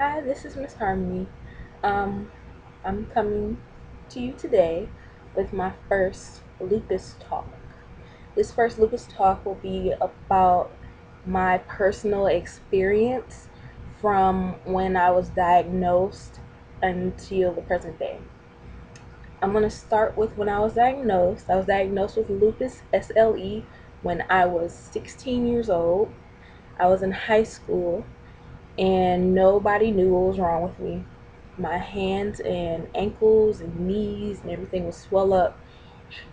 Hi, this is Miss Harmony. Um, I'm coming to you today with my first Lupus Talk. This first Lupus Talk will be about my personal experience from when I was diagnosed until the present day. I'm going to start with when I was diagnosed. I was diagnosed with lupus SLE when I was 16 years old. I was in high school and nobody knew what was wrong with me. My hands and ankles and knees and everything was swell up,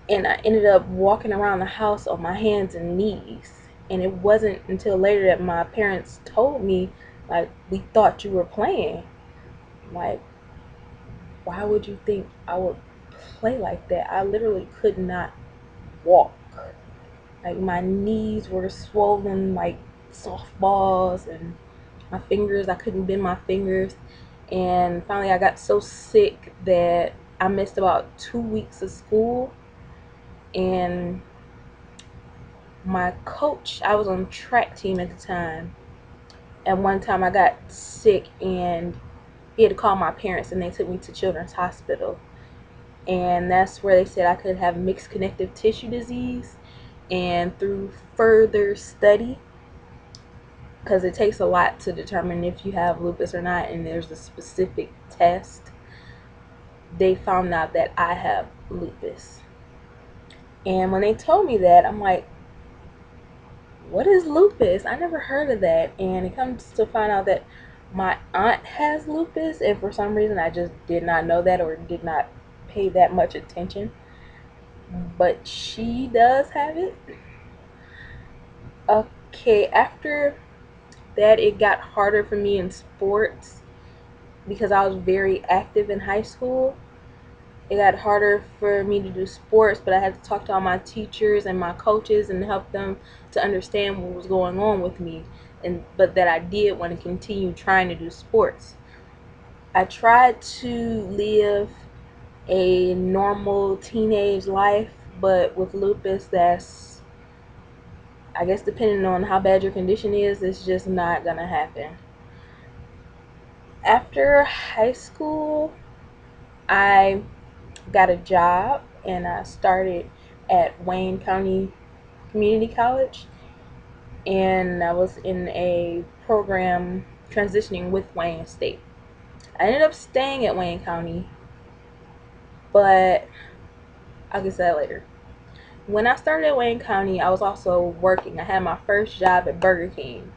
and I ended up walking around the house on my hands and knees. And it wasn't until later that my parents told me, like, we thought you were playing. Like, why would you think I would play like that? I literally could not walk. Like, my knees were swollen like softballs, and my fingers, I couldn't bend my fingers. And finally, I got so sick that I missed about 2 weeks of school. And my coach, I was on track team at the time. At one time, I got sick and he had to call my parents, and they took me to Children's Hospital. And that's where they said I could have mixed connective tissue disease. And through further study, because it takes a lot to determine if you have lupus or not, and there's a specific test, they found out that I have lupus. And when they told me that, I'm like, what is lupus? I never heard of that. And it comes to find out that my aunt has lupus, and for some reason I just did not know that or did not pay that much attention. But she does have it. Okay, after that, it got harder for me in sports because I was very active in high school. It got harder for me to do sports, but I had to talk to all my teachers and my coaches and help them to understand what was going on with me. And but that I did want to continue trying to do sports. I tried to live a normal teenage life, but with lupus, that's, I guess, depending on how bad your condition is, it's just not gonna happen. After high school, I got a job and I started at Wayne County Community College, and I was in a program transitioning with Wayne State. I ended up staying at Wayne County, but I'll get to that later. When I started at Wayne County, I was also working. I had my first job at Burger King.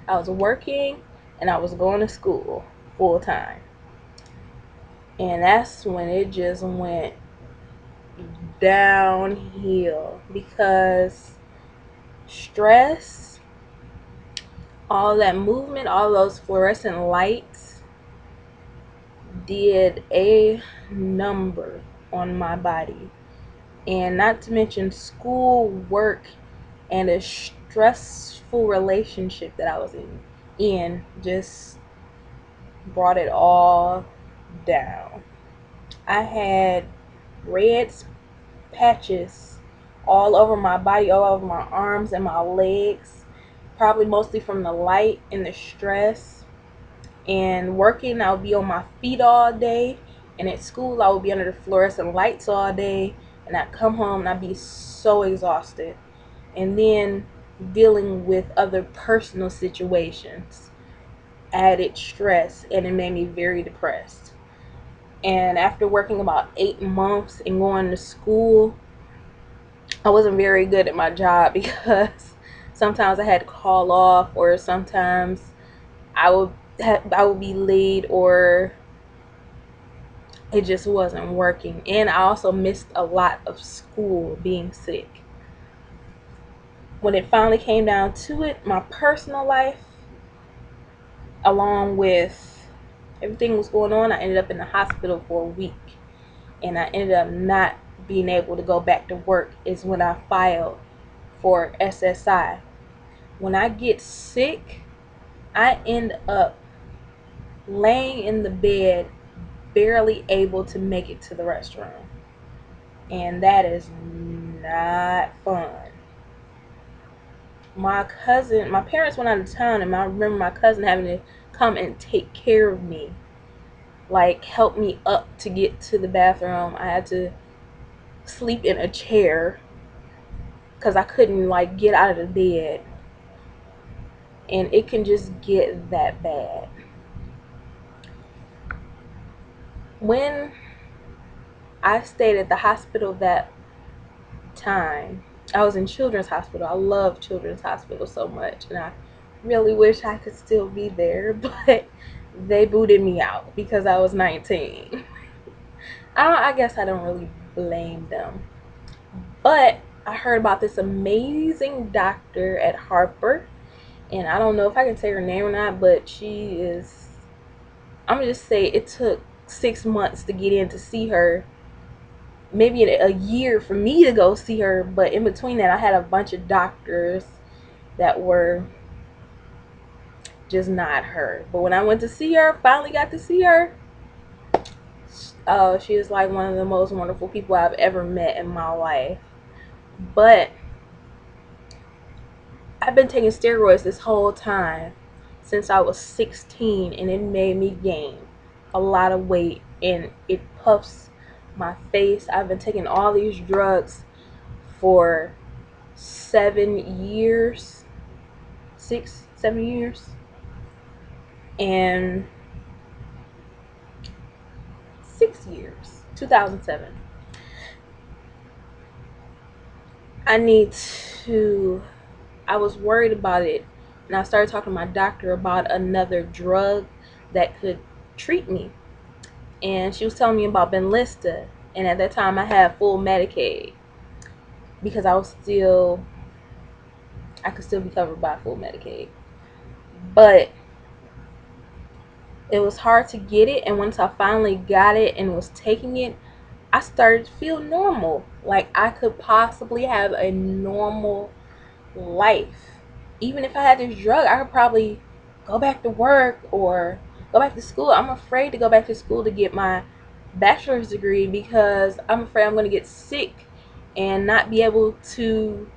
I was working and I was going to school full time. And that's when it just went downhill because stress, all that movement, all those fluorescent lights did a number on my body. And not to mention school, work, and a stressful relationship that I was in just brought it all down. I had red patches all over my body, all over my arms and my legs, probably mostly from the light and the stress. And working, I would be on my feet all day, and at school, I would be under the fluorescent lights all day, and I'd come home and I'd be so exhausted. And then dealing with other personal situations added stress, and it made me very depressed. And after working about 8 months and going to school, I wasn't very good at my job because sometimes I had to call off, or sometimes I would be late, or it just wasn't working. And I also missed a lot of school being sick. When it finally came down to it, my personal life, along with everything was going on, I ended up in the hospital for a week. And I ended up not being able to go back to work is when I filed for SSI. When I get sick, I end up laying in the bed, barely able to make it to the restroom. And that is not fun. My parents went out of town, and I remember my cousin having to come and take care of me, like help me up to get to the bathroom. I had to sleep in a chair because I couldn't like get out of the bed, and it can just get that bad. When I stayed at the hospital that time, I was in Children's Hospital. I love Children's Hospital so much, and I really wish I could still be there, but they booted me out because I was 19. I guess I don't really blame them. But I heard about this amazing doctor at Harper, and I don't know if I can say her name or not, but she is, I'm gonna just say it took 6 months to get in to see her, maybe a year for me to go see her, but in between that I had a bunch of doctors that were just not her. But when I went to see her, finally got to see her, she is like one of the most wonderful people I've ever met in my life. But I've been taking steroids this whole time since I was 16, and it made me gain a lot of weight, and it puffs my face. I've been taking all these drugs for 7 years, 6, 7 years, and 6 years, 2007. I was worried about it, and I started talking to my doctor about another drug that could treat me. And she was telling me about Benlysta, and at that time I had full Medicaid because I could still be covered by full Medicaid. But it was hard to get it, and once I finally got it and was taking it, I started to feel normal. Like I could possibly have a normal life. Even if I had this drug, I could probably go back to work or go back to school. I'm afraid to go back to school to get my bachelor's degree because I'm afraid I'm going to get sick and not be able to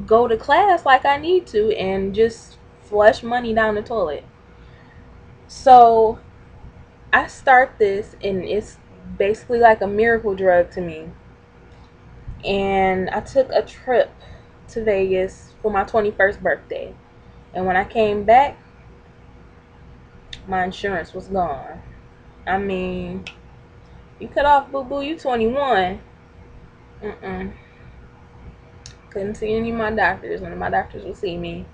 go to class like I need to and just flush money down the toilet. So I start this, and it's basically like a miracle drug to me. And I took a trip to Vegas for my 21st birthday. And when I came back, my insurance was gone. I mean, you cut off, boo boo, you 21. Couldn't see any of my doctors. None of my doctors would see me.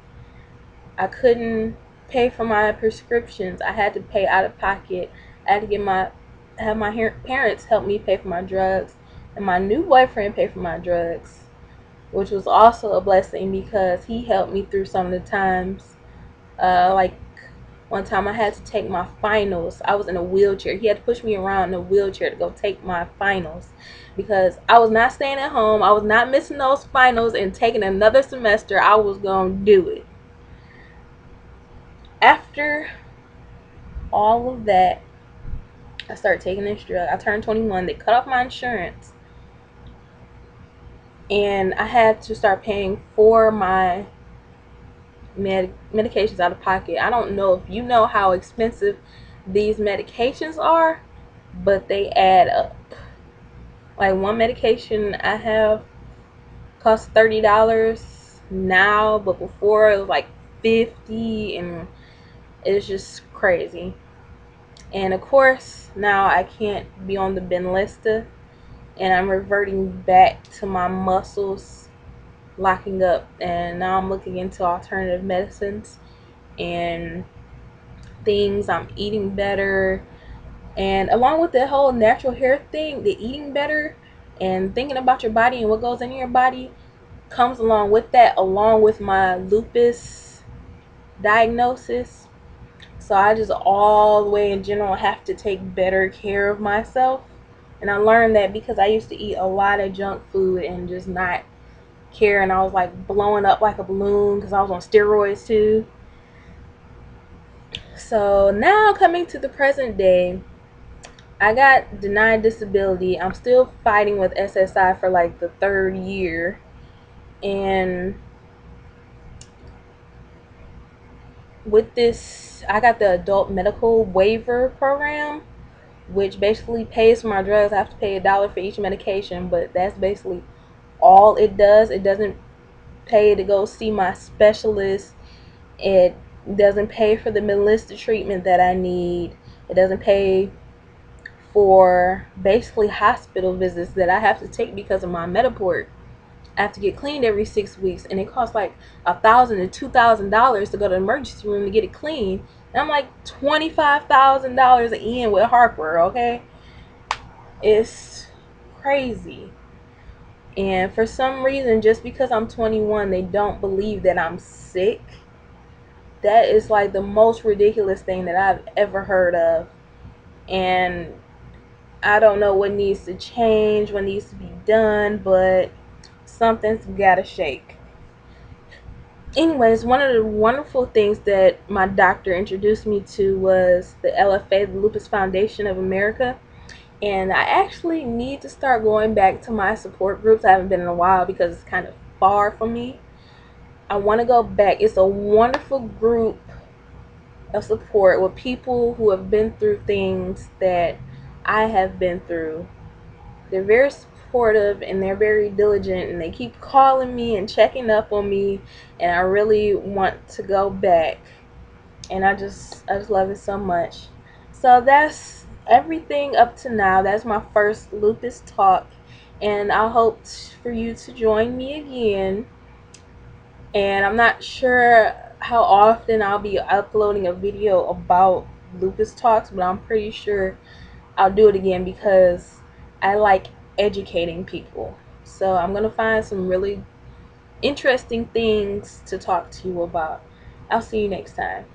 I couldn't pay for my prescriptions. I had to pay out of pocket. I had to have my parents help me pay for my drugs, and my new boyfriend pay for my drugs, which was also a blessing because he helped me through some of the times. Like one time I had to take my finals. I was in a wheelchair. He had to push me around in a wheelchair to go take my finals because I was not staying at home. I was not missing those finals and taking another semester. I was going to do it. After all of that, I started taking this drug. I turned 21. They cut off my insurance, and I had to start paying for my medications out of pocket. I don't know if you know how expensive these medications are, but they add up. Like one medication I have costs $30 now, but before it was like 50, and it's just crazy. And of course, now I can't be on the Benlysta, and I'm reverting back to my muscles locking up, and now I'm looking into alternative medicines and things. I'm eating better, and along with the whole natural hair thing, the eating better and thinking about your body and what goes in your body comes along with that, along with my lupus diagnosis. So I just all the way in general have to take better care of myself. And I learned that because I used to eat a lot of junk food and just not care, and I was like blowing up like a balloon because I was on steroids too. So now coming to the present day, I got denied disability. I'm still fighting with SSI for like the 3rd year. And with this, I got the adult medical waiver program, which basically pays for my drugs. I have to pay $1 for each medication, but that's basically all it does. It doesn't pay to go see my specialist. It doesn't pay for the Melissa treatment that I need. It doesn't pay for basically hospital visits that I have to take because of my Metaport. I have to get cleaned every 6 weeks, and it costs like $1,000 to $2,000 to go to the emergency room to get it clean. And I'm like $25,000 in with Harper. Okay, it's crazy. And for some reason, just because I'm 21, they don't believe that I'm sick. That is like the most ridiculous thing that I've ever heard of. And I don't know what needs to change, what needs to be done, but something's gotta shake. Anyways, one of the wonderful things that my doctor introduced me to was the LFA, the Lupus Foundation of America. And I actually need to start going back to my support groups. I haven't been in a while because it's kind of far from me. I want to go back. It's a wonderful group of support with people who have been through things that I have been through. They're very supportive and they're very diligent, and they keep calling me and checking up on me, and I really want to go back. And I just love it so much. So that's everything up to now. That's my first Lupus talk, and I hope for you to join me again. And I'm not sure how often I'll be uploading a video about Lupus talks, but I'm pretty sure I'll do it again because I like educating people. So I'm gonna find some really interesting things to talk to you about. I'll see you next time.